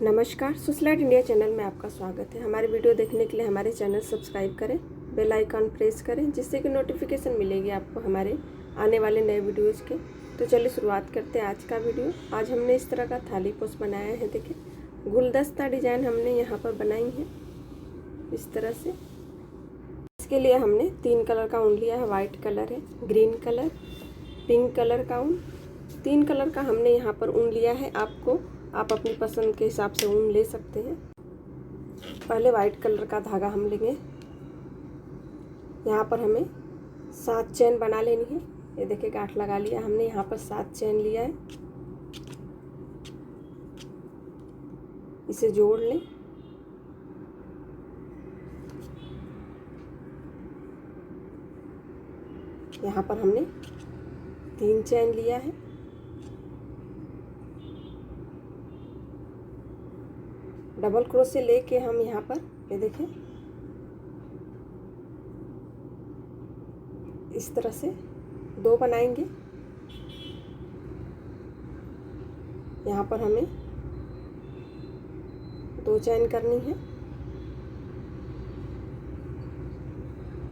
नमस्कार, सुसलाइट India channel में आपका स्वागत है। हमारे वीडियो देखने के लिए हमारे चैनल सब्सक्राइब करें, बेल आइकन प्रेस करें, जिससे कि नोटिफिकेशन मिलेगी आपको हमारे आने वाले नए वीडियोज़ के। तो चलिए शुरुआत करते हैं आज का वीडियो। आज हमने इस तरह का थाली पोस्ट बनाया है। देखिए, गुलदस्ता डिजाइन हमने यहाँ पर बनाई है इस तरह से। इसके लिए हमने 3 कलर का ऊन लिया है। वाइट कलर है, ग्रीन कलर, पिंक कलर का ऊन। 3 कलर का हमने यहाँ पर ऊन लिया है। आप अपनी पसंद के हिसाब से ऊन ले सकते हैं। पहले वाइट कलर का धागा हम लेंगे। यहाँ पर हमें 7 चेन बना लेनी है। ये देखिए, गांठ लगा लिया हमने। यहाँ पर 7 चेन लिया है। इसे जोड़ लें। यहाँ पर हमने 3 चेन लिया है। डबल क्रोशे लेके हम यहाँ पर ये देखें इस तरह से 2 बनाएंगे। यहाँ पर हमें 2 चेन करनी है।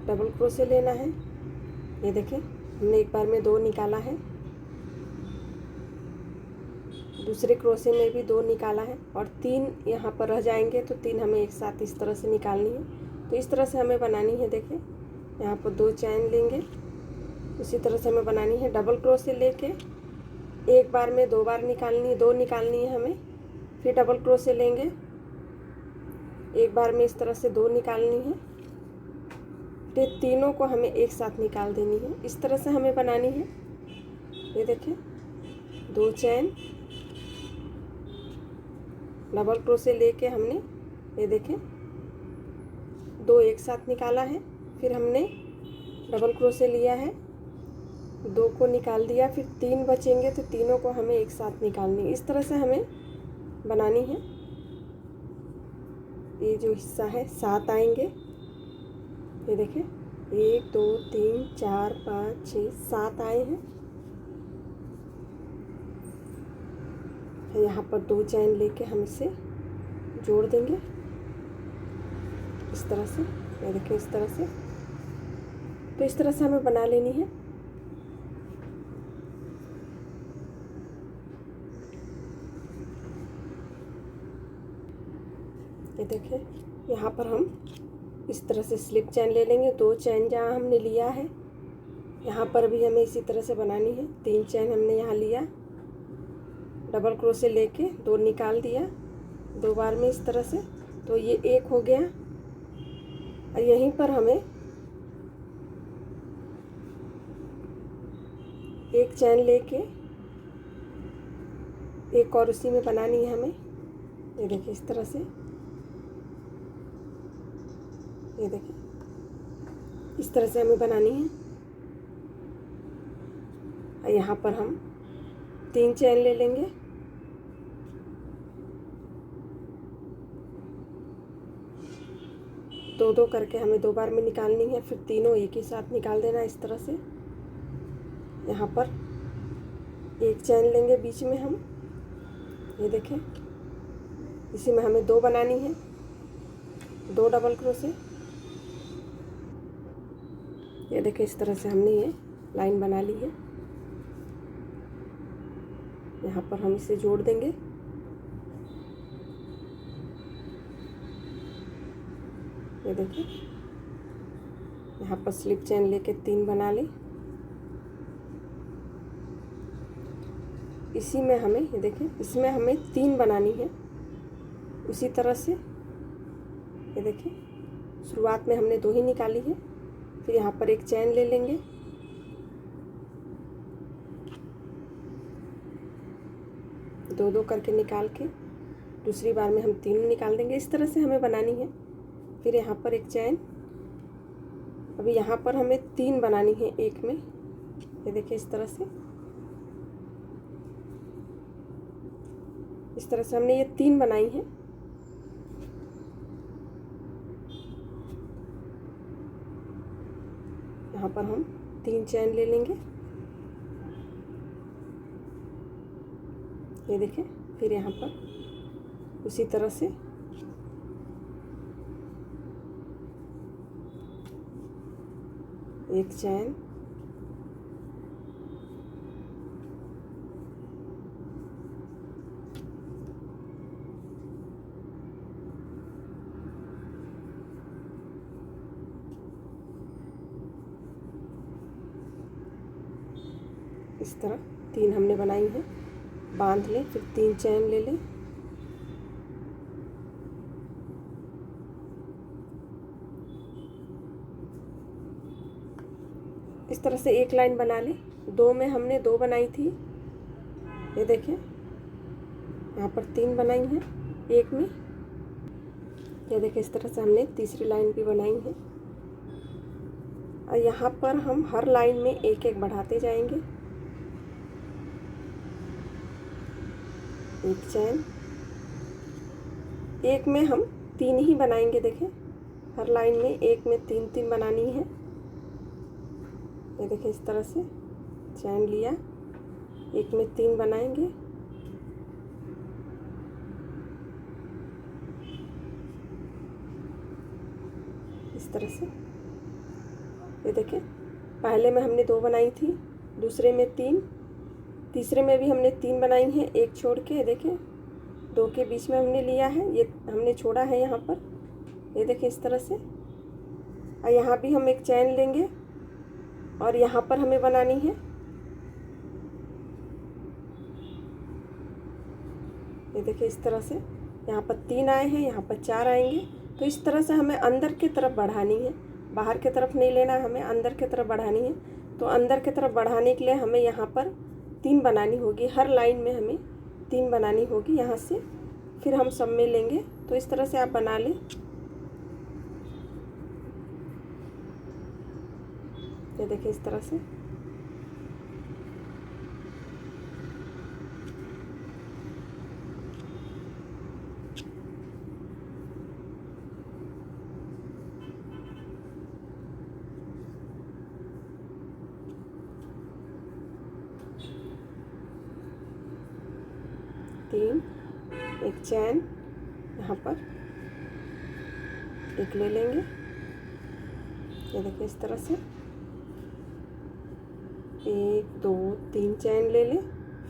डबल क्रोशे लेना है। ये देखें, हमने एक बार में 2 निकाला है। दूसरे क्रोशे में भी 2 निकाला है और 3 यहाँ पर रह जाएंगे, तो 3 हमें एक साथ इस तरह से निकालनी है। तो इस तरह से हमें बनानी है। देखें, यहाँ पर 2 चैन लेंगे, उसी तरह से हमें बनानी है। डबल क्रोशे लेके एक बार में 2 बार निकालनी है, 2 निकालनी है हमें। फिर डबल क्रोशे लेंगे, एक बार में इस तरह से 2 निकालनी है। फिर तीनों को हमें एक साथ निकाल देनी है। इस तरह से हमें बनानी है। ये देखें, 2 चैन, डबल क्रोशे लेके हमने ये देखें 2 एक साथ निकाला है। फिर हमने डबल क्रोशे लिया है, 2 को निकाल दिया। फिर 3 बचेंगे, तो तीनों को हमें एक साथ निकालनी है। इस तरह से हमें बनानी है। ये जो हिस्सा है 7 आएंगे। ये देखें, 1 2 3 4 5 6 7 आए हैं। यहाँ पर 2 चैन लेके हम इसे जोड़ देंगे इस तरह से। ये देखिए, इस तरह से। तो इस तरह से हमें बना लेनी है। ये देखिए, यहाँ पर हम इस तरह से स्लिप चैन ले लेंगे। 2 चैन जहाँ हमने लिया है, यहाँ पर भी हमें इसी तरह से बनानी है। 3 चैन हमने यहाँ लिया, डबल क्रोशे लेके 2 निकाल दिया 2 बार में इस तरह से। तो ये 1 हो गया। और यहीं पर हमें 1 चैन लेके एक और उसी में बनानी है हमें। ये देखिए, इस तरह से। ये देखिए, इस तरह से हमें बनानी है। और यहाँ पर हम 3 चैन ले लेंगे। दो करके हमें 2 बार में निकालनी है। फिर तीनों एक ही साथ निकाल देना इस तरह से। यहाँ पर 1 चैन लेंगे बीच में हम। ये देखें, इसी में हमें 2 बनानी है। 2 डबल क्रोशे। ये देखें, इस तरह से हमने ये लाइन बना ली है। यहाँ पर हम इसे जोड़ देंगे। ये देखिए, यहाँ पर स्लिप चैन लेके 3 बना लें। इसी में हमें ये देखें, इसमें हमें 3 बनानी है उसी तरह से। ये देखिए, शुरुआत में हमने 2 ही निकाली है। फिर यहाँ पर 1 चैन ले लेंगे, दो करके निकाल के दूसरी बार में हम 3 निकाल देंगे। इस तरह से हमें बनानी है। फिर यहाँ पर 1 चैन। अभी यहाँ पर हमें 3 बनानी है एक में। ये देखिए, इस तरह से। इस तरह से हमने ये 3 बनाई है। यहाँ पर हम 3 चैन ले लेंगे। ये देखें, फिर यहाँ पर उसी तरह से एक चैन, इस तरह 3 हमने बनाई है। बांध लें, फिर 3 चैन ले लें। इस तरह से एक लाइन बना लें। 2 में हमने 2 बनाई थी, ये देखिए यहाँ पर 3 बनाई हैं एक में। ये देखिए इस तरह से हमने तीसरी लाइन भी बनाई है और यहाँ पर हम हर लाइन में एक एक बढ़ाते जाएंगे। एक चैन, एक में हम 3 ही बनाएंगे। देखें हर लाइन में एक में 3 बनानी है। ये देखिए इस तरह से चैन लिया, एक में 3 बनाएंगे। इस तरह से ये देखिए पहले में हमने 2 बनाई थी, दूसरे में 3, तीसरे में भी हमने 3 बनाई हैं, एक छोड़ के। ये देखिए 2 के बीच में हमने लिया है, ये हमने छोड़ा है यहाँ पर। ये देखिए इस तरह से, और यहाँ भी हम एक चैन लेंगे और यहाँ पर हमें बनानी है। ये देखिए इस तरह से यहाँ पर 3 आए हैं, यहाँ पर 4 आएंगे। तो इस तरह से हमें अंदर की तरफ बढ़ानी है, बाहर की तरफ नहीं लेना, हमें अंदर की तरफ बढ़ानी है। तो अंदर की तरफ बढ़ाने के लिए हमें यहाँ पर 3 बनानी होगी, हर लाइन में हमें 3 बनानी होगी यहाँ से। फिर हम सब में लेंगे। तो इस तरह से आप बना लें। ये देखिए इस तरह से तीन, एक चैन यहाँ पर एक ले लेंगे। ये देखिए इस तरह से 1 2 3 चैन ले लें।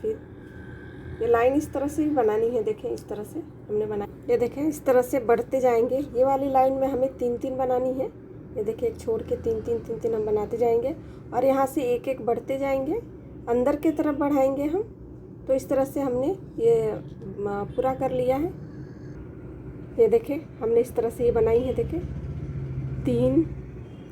फिर ये लाइन इस तरह से ही बनानी है। देखें इस तरह से हमने बनाई। ये देखें इस तरह से बढ़ते जाएंगे। ये वाली लाइन में हमें 3 बनानी है। ये देखिए एक छोड़ के 3 हम बनाते जाएंगे और यहाँ से एक एक बढ़ते जाएंगे, अंदर की तरफ बढ़ाएंगे हम। तो इस तरह से हमने ये पूरा कर लिया है। ये देखें हमने इस तरह से ये बनाई है। देखें 3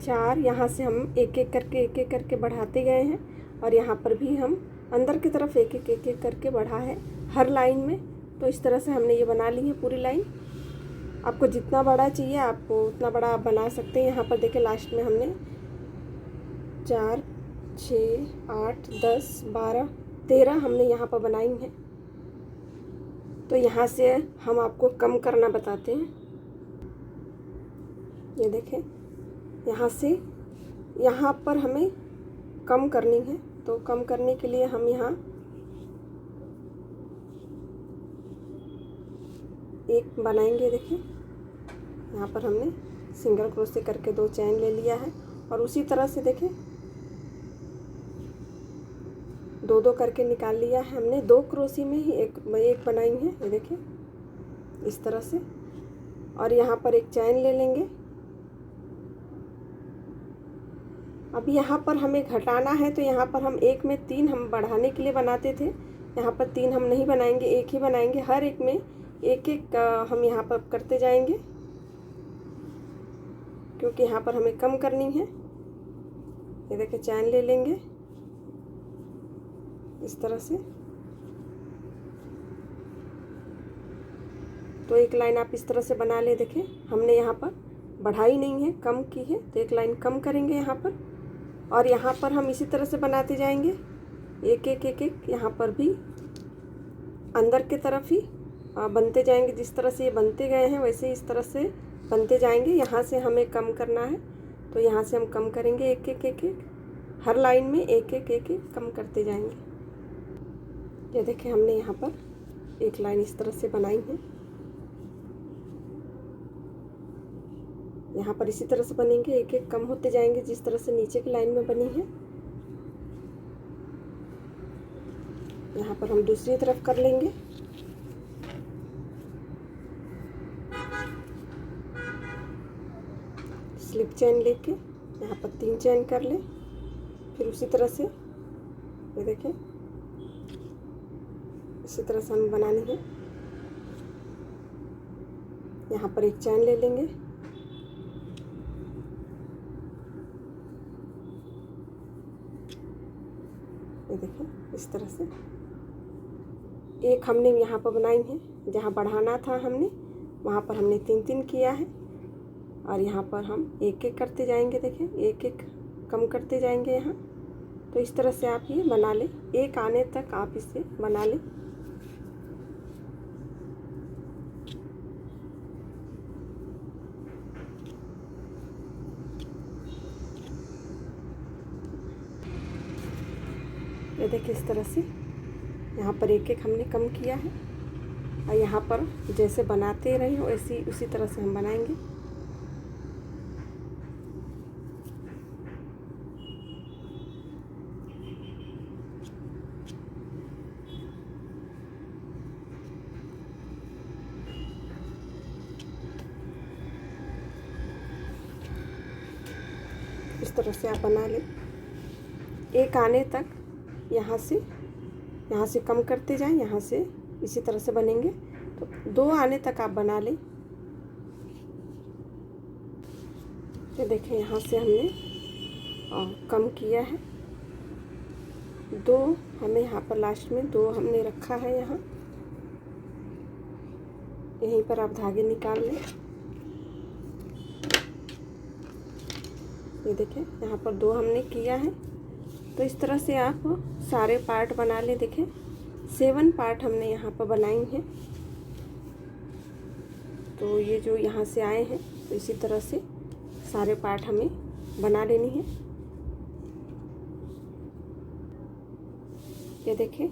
4, यहाँ से हम एक एक करके बढ़ाते गए हैं और यहाँ पर भी हम अंदर की तरफ एक एक करके बढ़ा है हर लाइन में। तो इस तरह से हमने ये बना ली है पूरी लाइन। आपको जितना बड़ा चाहिए आपको उतना बड़ा आप बना सकते हैं। यहाँ पर देखें लास्ट में हमने 4 6 8 10 12 13 हमने यहाँ पर बनाई हैं। तो यहाँ से हम आपको कम करना बताते हैं। ये देखें यहाँ से यहाँ पर हमें कम करनी है। तो कम करने के लिए हम यहाँ एक बनाएंगे। देखिए यहाँ पर हमने सिंगल क्रोशे करके 2 चैन ले लिया है और उसी तरह से देखें 2 करके निकाल लिया है हमने। 2 क्रोशे में ही एक बनाई है। ये देखिए इस तरह से, और यहाँ पर एक चैन ले लेंगे। अब यहाँ पर हमें घटाना है तो यहाँ पर हम एक में 3 हम बढ़ाने के लिए बनाते थे, यहाँ पर 3 हम नहीं बनाएंगे, एक ही बनाएंगे। हर एक में एक एक हम यहाँ पर करते जाएंगे क्योंकि यहाँ पर हमें कम करनी है। ये देखिए चैन ले लेंगे इस तरह से। तो एक लाइन आप इस तरह से बना ले। देखें हमने यहाँ पर बढ़ाई नहीं है, कम की है। तो एक लाइन कम करेंगे यहाँ पर और यहाँ पर हम इसी तरह से बनाते जाएंगे एक एक यहाँ पर भी अंदर की तरफ ही बनते जाएंगे। जिस तरह से ये बनते गए हैं वैसे ही इस तरह से बनते जाएंगे। यहाँ से हमें कम करना है तो यहाँ से हम कम करेंगे एक एक हर लाइन में एक एक कम करते जाएंगे। ये देखें हमने यहाँ पर एक लाइन इस तरह से बनाई है। यहाँ पर इसी तरह से बनेंगे, एक एक कम होते जाएंगे जिस तरह से नीचे की लाइन में बनी है। यहाँ पर हम दूसरी तरफ कर लेंगे। स्लिप चेन लेके यहाँ पर 3 चेन कर ले। फिर उसी तरह से ये देखें, इसी तरह से हमें बनानी है। यहाँ पर एक चैन ले लेंगे। ये देखें, इस तरह से एक हमने यहाँ पर बनाई है। जहाँ बढ़ाना था हमने वहाँ पर हमने 3-3 किया है, और यहाँ पर हम एक एक करते जाएंगे। देखें, एक एक कम करते जाएंगे यहाँ। तो इस तरह से आप ये बना लें, एक आने तक आप इसे बना लें। ये देखिए, इस तरह से यहाँ पर एक एक हमने कम किया है, और यहाँ पर जैसे बनाते रहे वैसे उसी तरह से हम बनाएंगे। इस तरह से आप बना लें, एक आने तक यहाँ से कम करते जाएं। यहाँ से इसी तरह से बनेंगे तो 2 आने तक आप बना लें। ये देखें, यहाँ से हमने कम किया है 2, हमें यहाँ पर लास्ट में 2 हमने रखा है। यहाँ यहीं पर आप धागे निकाल लें। ये देखें, यहाँ पर 2 हमने किया है। तो इस तरह से आप सारे पार्ट बना लें। देखें, 7 पार्ट हमने यहाँ पर बनाई हैं। तो ये जो यहाँ से आए हैं, तो इसी तरह से सारे पार्ट हमें बना लेनी है। ये देखें,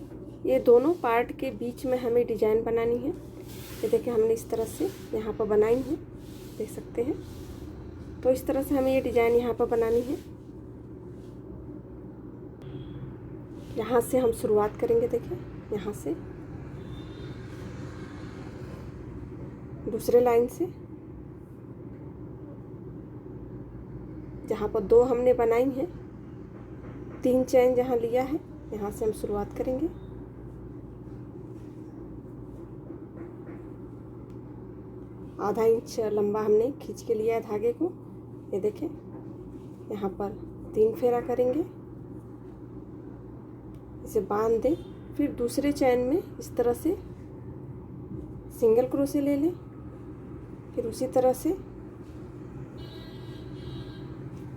ये दोनों पार्ट के बीच में हमें डिजाइन बनानी है। ये देखें, हमने इस तरह से यहाँ पर बनाई है, देख सकते हैं। तो इस तरह से हमें ये डिजाइन यहाँ पर बनानी है। यहाँ से हम शुरुआत करेंगे। देखिए, यहाँ से दूसरे लाइन से जहाँ पर 2 हमने बनाई हैं, 3 चैन जहाँ लिया है, यहाँ से हम शुरुआत करेंगे। आधा इंच लंबा हमने खींच के लिया है धागे को। ये देखें, यहाँ पर 3 फेरा करेंगे, इसे बांध दें। फिर दूसरे चैन में इस तरह से सिंगल क्रोशे ले लें। फिर उसी तरह से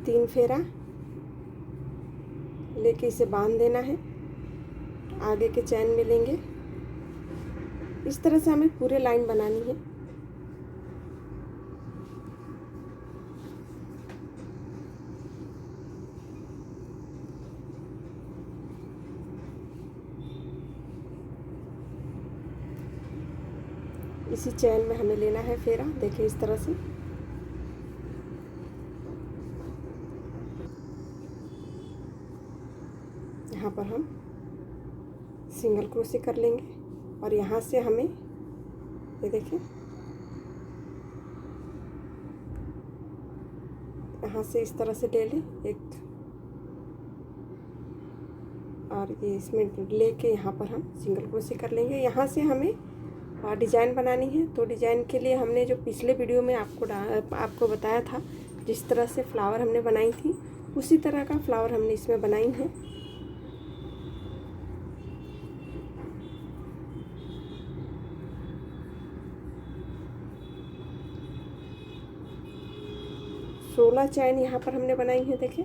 3 फेरा लेके इसे बांध देना है, आगे के चैन में लेंगे। इस तरह से हमें पूरे लाइन बनानी है। इसी चैन में हमें लेना है फेरा। देखिए, इस तरह से यहाँ पर हम सिंगल क्रोशे कर लेंगे, और यहाँ से हमें ये देखिए, यहाँ से इस तरह से ले लें एक, और ये इसमें लेके यहाँ पर हम सिंगल क्रोशे कर लेंगे। यहाँ से हमें डिज़ाइन बनानी है। तो डिज़ाइन के लिए हमने जो पिछले वीडियो में आपको बताया था, जिस तरह से फ्लावर हमने बनाई थी, उसी तरह का फ्लावर हमने इसमें बनाई है। सोलह चैन यहाँ पर हमने बनाई है। देखें,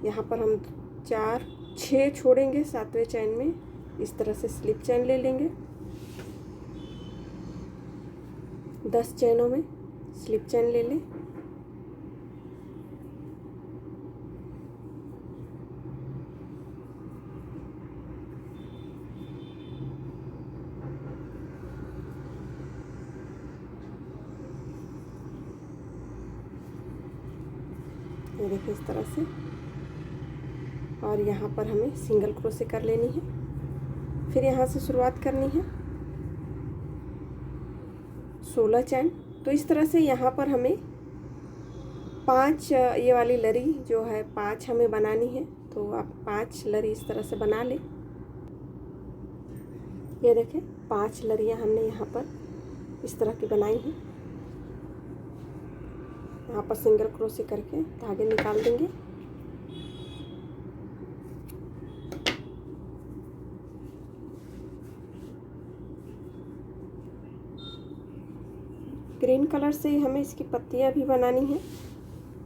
यहाँ पर हम 6 छोड़ेंगे 7वें चैन में। इस तरह से स्लिप चैन ले लेंगे। 10 चैनों में स्लिप चैन ले लें। देखिए इस तरह से। और यहाँ पर हमें सिंगल क्रोशे कर लेनी है। फिर यहाँ से शुरुआत करनी है 16 चैन। तो इस तरह से यहाँ पर हमें 5 ये वाली लरी जो है 5 हमें बनानी है। तो आप 5 लरी इस तरह से बना लें। ये देखें 5 लरियाँ हमने यहाँ पर इस तरह की बनाई हैं। यहाँ पर सिंगल क्रोशे करके धागे निकाल देंगे। ग्रीन कलर से हमें इसकी पत्तियाँ भी बनानी हैं।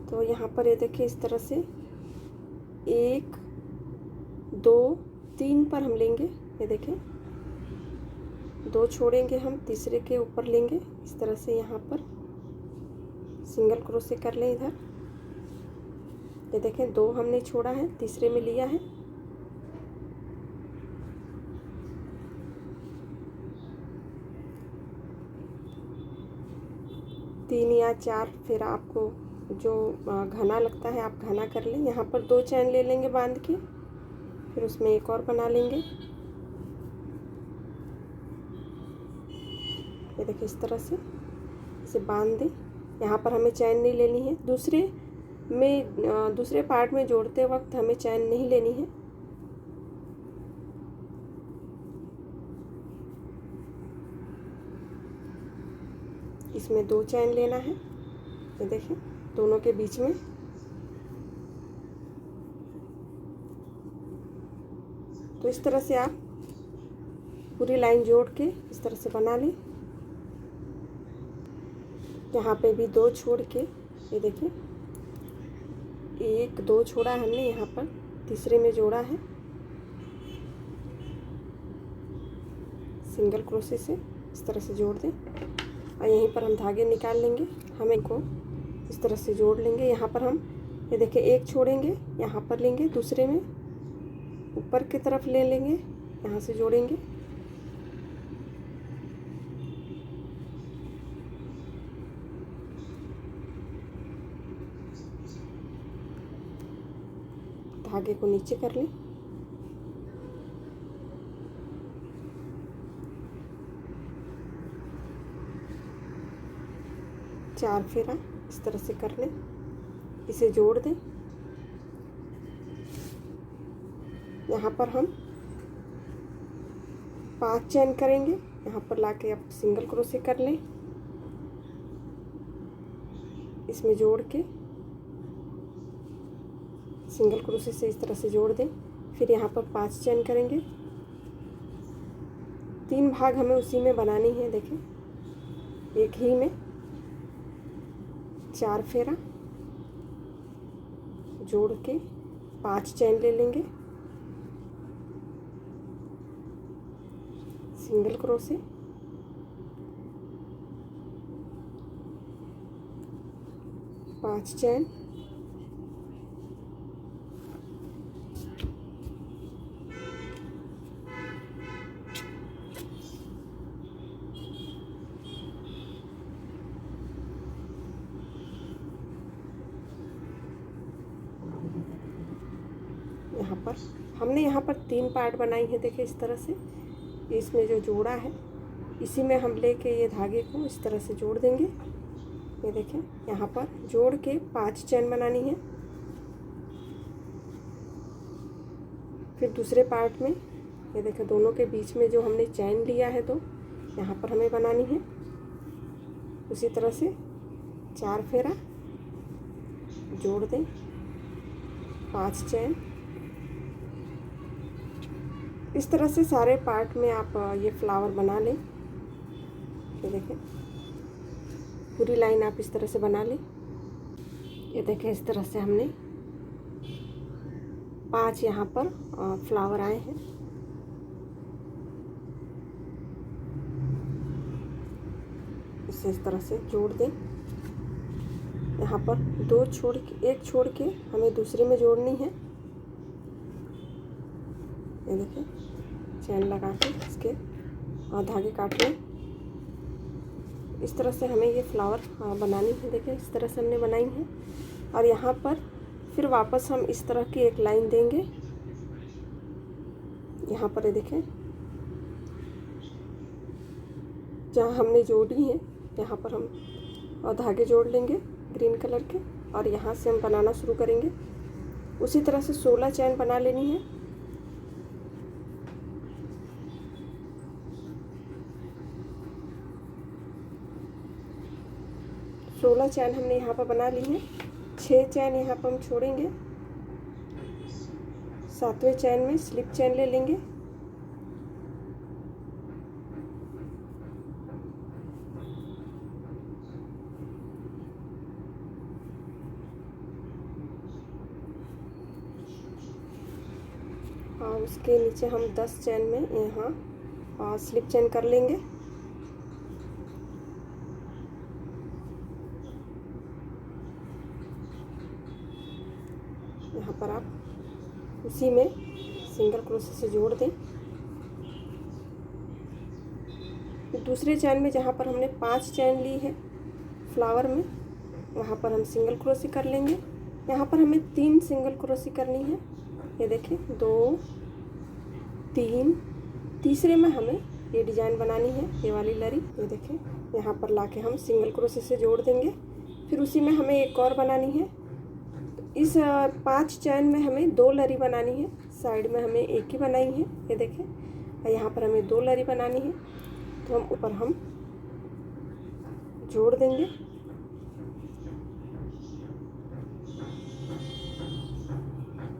तो यहाँ पर ये देखिए इस तरह से 1 2 3 पर हम लेंगे। ये देखें 2 छोड़ेंगे, हम तीसरे के ऊपर लेंगे। इस तरह से यहाँ पर सिंगल क्रोशे कर लें इधर। ये देखें 2 हमने छोड़ा है, तीसरे में लिया है। तीन या 4 फिर आपको जो घना लगता है आप घना कर लें। यहाँ पर 2 चैन ले लेंगे बांध के, फिर उसमें एक और बना लेंगे। ये देखिए इस तरह से इसे बांध दें। यहाँ पर हमें चैन नहीं लेनी है। दूसरे पार्ट में जोड़ते वक्त हमें चैन नहीं लेनी है। इसमें 2 चैन लेना है। ये देखें दोनों के बीच में। तो इस तरह से आप पूरी लाइन जोड़ के इस तरह से बना लें। यहाँ पे भी 2 छोड़ के, ये देखिए 1 2 छोड़ा हमने, यहाँ पर तीसरे में जोड़ा है सिंगल क्रोशे से। इस तरह से जोड़ दें और यहीं पर हम धागे निकाल लेंगे। हम इनको इस तरह से जोड़ लेंगे। यहाँ पर हम ये देखिए 1 छोड़ेंगे, यहाँ पर लेंगे, दूसरे में ऊपर की तरफ ले लेंगे, यहाँ से जोड़ेंगे। धागे को नीचे कर लें। चार फेरा इस तरह से कर लें, इसे जोड़ दें। यहाँ पर हम 5 चैन करेंगे। यहाँ पर लाके आप सिंगल क्रोशे कर लें, इसमें जोड़ के सिंगल क्रोशे से इस तरह से जोड़ दें। फिर यहाँ पर 5 चैन करेंगे। 3 भाग हमें उसी में बनानी है। देखें एक ही में 4 फेरा जोड़ के 5 चैन ले लेंगे, सिंगल क्रोशे, 5 चैन, यहाँ पर हमने यहाँ पर 3 पार्ट बनाई है। देखिए इस तरह से इसमें जो जोड़ा है इसी में हम लेके ये धागे को इस तरह से जोड़ देंगे। ये देखें यहाँ पर जोड़ के 5 चैन बनानी है। फिर दूसरे पार्ट में ये देखें दोनों के बीच में जो हमने चैन लिया है तो यहाँ पर हमें बनानी है। उसी तरह से 4 फेरा जोड़ दें, 5 चैन। इस तरह से सारे पार्ट में आप ये फ्लावर बना लें। ये देखें पूरी लाइन आप इस तरह से बना लें। ये देखें इस तरह से हमने 5 यहाँ पर फ्लावर आए हैं। इसे इस तरह से जोड़ दें। यहाँ पर 2 छोड़ के 1 छोड़ के हमें दूसरे में जोड़नी है। ये देखिए चैन लगा के इसके और धागे काट लें। इस तरह से हमें ये फ्लावर बनानी है। देखिए इस तरह से हमने बनाई है। और यहाँ पर फिर वापस हम इस तरह की एक लाइन देंगे। यहाँ पर ये देखें, जहाँ हमने जोड़ी है यहाँ पर हम धागे जोड़ लेंगे ग्रीन कलर के, और यहाँ से हम बनाना शुरू करेंगे। उसी तरह से 16 चैन बना लेनी है। सोलह चैन हमने यहाँ पर बना ली है। 6 चैन यहाँ पर हम छोड़ेंगे। 7वें चैन में स्लिप चैन ले लेंगे। और उसके नीचे हम 10 चैन में यहाँ स्लिप चैन कर लेंगे। यहाँ पर आप उसी में सिंगल क्रोशे से जोड़ दें। दूसरे चैन में जहाँ पर हमने 5 चैन ली है फ्लावर में, वहाँ पर हम सिंगल क्रोशे कर लेंगे। यहाँ पर हमें 3 सिंगल क्रोशे करनी है। ये देखें, 2 3, तीसरे में हमें ये डिजाइन बनानी है, ये वाली लरी। ये देखें, यहाँ पर लाके हम सिंगल क्रोशे से जोड़ देंगे। फिर उसी में हमें एक और बनानी है। इस 5 चैन में हमें 2 लरी बनानी है। साइड में हमें एक ही बनाई है, ये देखें। यहाँ पर हमें 2 लरी बनानी है, तो हम ऊपर हम जोड़ देंगे।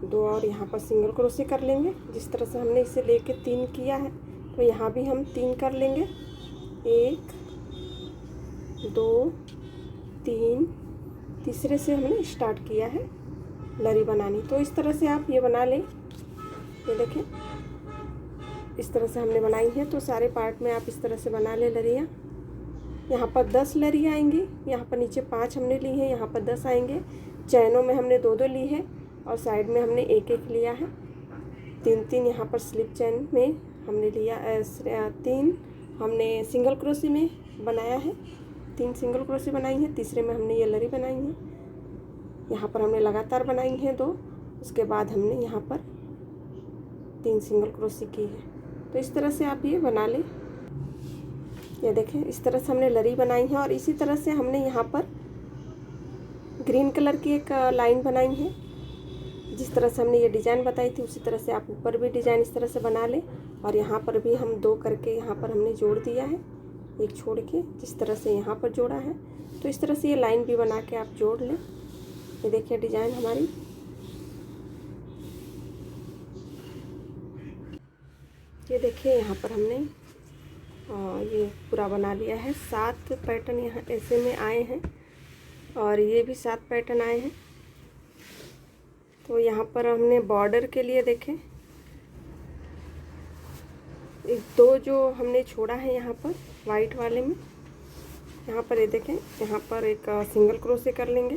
दो और यहाँ पर सिंगल क्रोशे कर लेंगे। जिस तरह से हमने इसे लेके 3 किया है, तो यहाँ भी हम 3 कर लेंगे। 1 2 3, तीसरे से हमने स्टार्ट किया है लरी बनानी। तो इस तरह से आप ये बना लें। ये देखें, इस तरह से हमने बनाई है। तो सारे पार्ट में आप इस तरह से बना लें लरियाँ। यहाँ पर 10 लरियाँ आएंगी। यहाँ पर नीचे 5 हमने ली है, यहाँ पर 10 आएंगे। चैनों में हमने 2-2 ली है और साइड में हमने 1-1 लिया है। 3-3 यहाँ पर स्लिप चैन में हमने लिया। 3 हमने सिंगल क्रोशे में बनाया है। 3 सिंगल क्रोशे बनाई है। तीसरे में हमने ये लरी बनाई है। यहाँ पर हमने लगातार बनाई है 2। उसके बाद हमने यहाँ पर 3 सिंगल क्रोशे की है। तो इस तरह से आप ये बना लें। ये देखें, इस तरह से हमने लरी बनाई है। और इसी तरह से हमने यहाँ पर ग्रीन कलर की एक लाइन बनाई है। जिस तरह से हमने ये डिज़ाइन बताई थी, उसी तरह से आप ऊपर भी डिज़ाइन इस तरह से बना लें। और यहाँ पर भी हम 2 करके यहाँ पर हमने जोड़ दिया है, एक छोड़ के, जिस तरह से यहाँ पर जोड़ा है। तो इस तरह से ये लाइन भी बना के आप जोड़ लें। ये देखिए डिज़ाइन हमारी। ये देखिए, यहाँ पर हमने ये पूरा बना लिया है। 7 पैटर्न यहाँ ऐसे में आए हैं और ये भी 7 पैटर्न आए हैं। तो यहाँ पर हमने बॉर्डर के लिए देखें, 2 जो हमने छोड़ा है यहाँ पर वाइट वाले में, यहाँ पर ये देखें, यहाँ पर एक सिंगल क्रोशे कर लेंगे।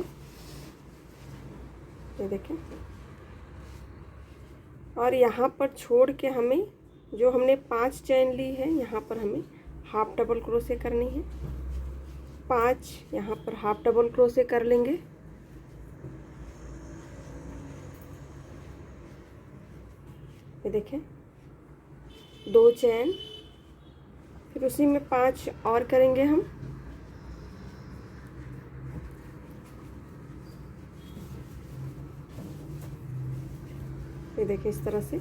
ये देखें, और यहाँ पर छोड़ के हमें जो हमने 5 चैन ली है, यहाँ पर हमें हाफ डबल क्रोशे करनी है। 5 यहाँ पर हाफ डबल क्रोशे कर लेंगे। ये देखें, 2 चैन, फिर उसी में 5 और करेंगे हम। ये देखें इस तरह से।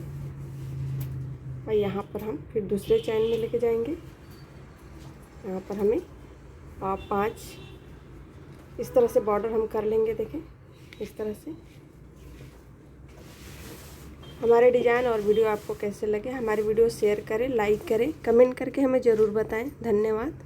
और यहाँ पर हम फिर दूसरे चैन में लेके जाएंगे। यहाँ पर हमें 5 इस तरह से बॉर्डर हम कर लेंगे। देखें इस तरह से। हमारे डिज़ाइन और वीडियो आपको कैसे लगे, हमारी वीडियो शेयर करें, लाइक करें, कमेंट करके हमें ज़रूर बताएं। धन्यवाद।